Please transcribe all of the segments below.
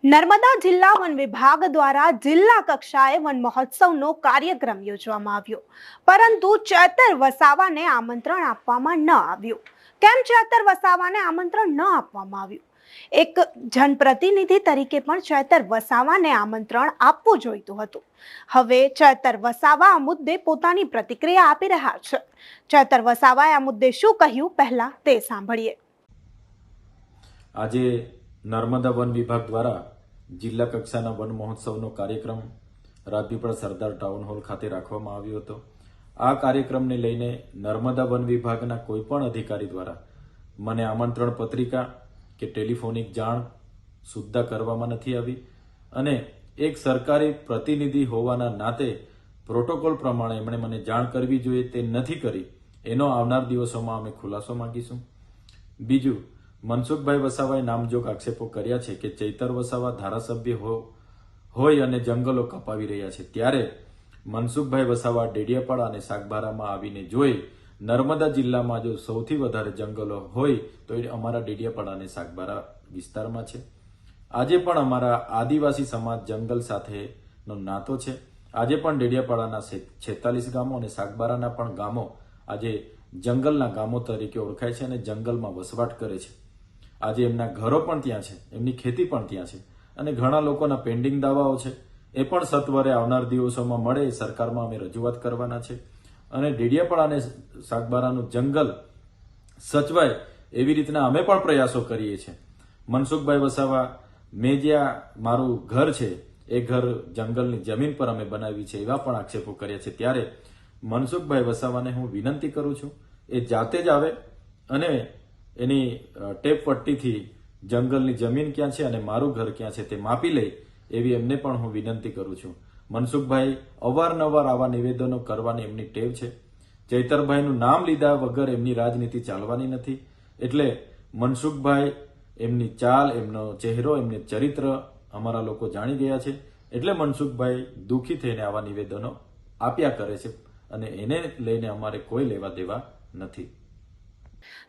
નર્મદા જિલ્લા વન વિભાગ દ્વારા જિલ્લા કક્ષાએ વન મહોત્સવનો કાર્યક્રમ યોજવામાં આવ્યો, પરંતુ ચેતર વસાવાને આમંત્રણ આપવામાં ન આવ્યું। કેમ ચેતર વસાવાને આમંત્રણ ન આપવામાં આવ્યું? એક જનપ્રતિનિધિ તરીકે પણ ચેતર વસાવાને આમંત્રણ આપવું જોઈતું હતું। હવે ચેતર વસાવા આ મુદ્દે પોતાની પ્રતિક્રિયા આપી રહ્યા છે। ચેતર વસાવાએ આ મુદ્દે શું કહ્યું, પહેલા તે સાંભળીએ। આજે નર્મદા વન વિભાગ દ્વારા જિલ્લા કક્ષાના વન મહોત્સવનો કાર્યક્રમ રાજપીપળા સરદાર ટાઉન હોલ ખાતે રાખવામાં આવ્યો હતો। આ કાર્યક્રમને લઈને નર્મદા વન વિભાગના કોઈપણ અધિકારી દ્વારા મને આમંત્રણ પત્રિકા કે ટેલિફોનિક જાણ સુદ્ધા કરવામાં નથી આવી અને એક સરકારી પ્રતિનિધિ હોવાના નાતે પ્રોટોકોલ પ્રમાણે એમણે મને જાણ કરવી જોઈએ તે નથી કરી। એનો આવનાર દિવસોમાં અમે ખુલાસો માંગીશું। બીજું, મનસુખભાઈ વસાવાએ નામજોગ આક્ષેપો કર્યા છે કે ચૈતર વસાવા ધારાસભ્ય હોય અને જંગલો કપાવી રહ્યા છે, ત્યારે મનસુખભાઈ વસાવા ડેડિયાપાડા અને સાગબારામાં આવીને જોઈ નર્મદા જિલ્લામાં જો સૌથી વધારે જંગલો હોય તો એ અમારા ડેડિયાપાડા અને સાગબારા વિસ્તારમાં છે। આજે પણ અમારા આદિવાસી સમાજ જંગલ સાથેનો નાતો છે। આજે પણ ડેડિયાપાડાના 46 ગામો અને સાગબારાના પણ ગામો આજે જંગલના ગામો તરીકે ઓળખાય છે અને જંગલમાં વસવાટ કરે છે। આજે એમના ઘરો પણ ત્યાં છે, એમની ખેતી પણ ત્યાં છે અને ઘણા લોકોના પેન્ડિંગ દાવાઓ છે, એ પણ સત્વરે આવનાર દિવસોમાં મળે એ સરકારમાં અમે રજૂઆત કરવાના છે અને ડેડિયાપાડા અને સાગબારાનું જંગલ સચવાય એવી રીતના અમે પણ પ્રયાસો કરીએ છીએ। મનસુખભાઈ વસાવા, મેં જ્યાં મારું ઘર છે એ ઘર જંગલની જમીન પર અમે બનાવી છે એવા પણ આક્ષેપો કર્યા છે। ત્યારે મનસુખભાઈ વસાવાને હું વિનંતી કરું છું, એ જાતે જ આવે અને એની ટેપ પટ્ટીથી જંગલની જમીન ક્યાં છે અને મારું ઘર ક્યાં છે તે માપી લે એવી એમને પણ હું વિનંતી કરું છું। મનસુખભાઈ અવારનવાર આવા નિવેદનો કરવાની એમની ટેવ છે। ચૈતરભાઈનું નામ લીધા વગર એમની રાજનીતિ ચાલવાની નથી। એટલે મનસુખભાઈ, એમની ચાલ, એમનો ચહેરો, એમનું ચરિત્ર અમારા લોકો જાણી ગયા છે। એટલે મનસુખભાઈ દુઃખી થઈને આવા નિવેદનો આપ્યા કરે છે અને એને લઈને અમારે કોઈ લેવા દેવા નથી।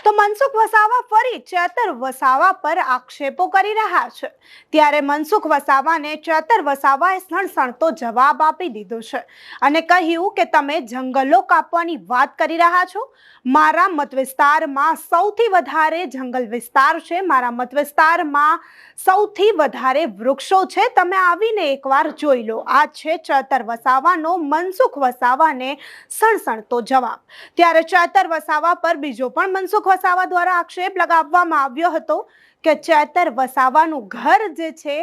તો મનસુખ વસાવા ફરી ચેતર વસાવા પર આક્ષેપો કરી રહ્યા છે, ત્યારે મનસુખ વસાવાને ચેતર વસાવાએ સણસણતો જવાબ આપી દીધો છે અને કહ્યું કે તમે જંગલો કાપવાની વાત કરી રહ્યા છો। મારા મત વિસ્તારમાં સૌથી વધારે જંગલ વિસ્તાર છે, મારા મત વિસ્તારમાં સૌથી વધારે વૃક્ષો છે, તમે આવીને એકવાર જોઈ લો। આ છે ચેતર વસાવાનો મનસુખ વસાવાને સણસણતો જવાબ। ત્યારે ચેતર વસાવા પર બીજો પણ મનસુખ વસાવા દ્વારા આક્ષેપ લગાવવામાં આવ્યો હતો કે ચેતર વસાવાનું ઘર જે છે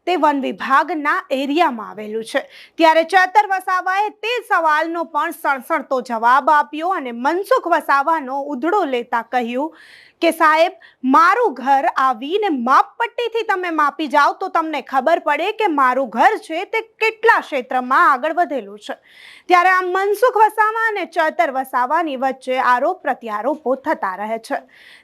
તે વન વિભાગના એરિયામાં આવેલું છે। ત્યારે ચેતર વસાવાએ તે સવાલનો પણ સણસણતો જવાબ આપ્યો અને મનસુખ વસાવાનો ઉધડો લેતા કહ્યું કે સાહેબ, મારું ઘર આવીને માપપટ્ટીથી તમે માપી જાઓ તો તમને ખબર પડે કે મારું ઘર છે તે કેટલા ક્ષેત્રમાં આગળ વધેલું છે। ત્યારે આ મનસુખ વસાવા અને ચેતર વસાવાની વચ્ચે આરોપ પ્રત્યારોપો થતા રહે છે।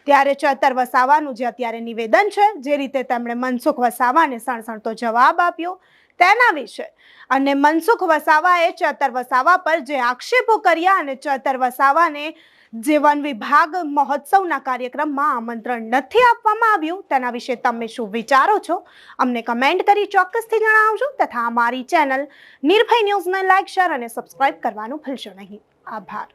ત્યારે ચેતર વસાવાનું જે અત્યારે નિવેદન છે, જે રીતે તેમણે મનસુખ વસાવાને સણસણતો જવાબ આપ્યો તેના વિશે અને મનસુખ વસાવાએ ચેતર વસાવા પર જે આક્ષેપો કર્યા અને ચેતર વસાવાને જે વન વિભાગ મહોત્સવના કાર્યક્રમમાં આમંત્રણ નથી આપવામાં આવ્યું તેના વિશે તમે શું વિચારો છો, અમને કમેન્ટ કરી ચોક્કસથી જણાવજો તથા અમારી ચેનલ નિર્ભય ન્યૂઝને લાઇક, શેર અને સબસ્ક્રાઇબ કરવાનું ભૂલશો નહીં। આભાર।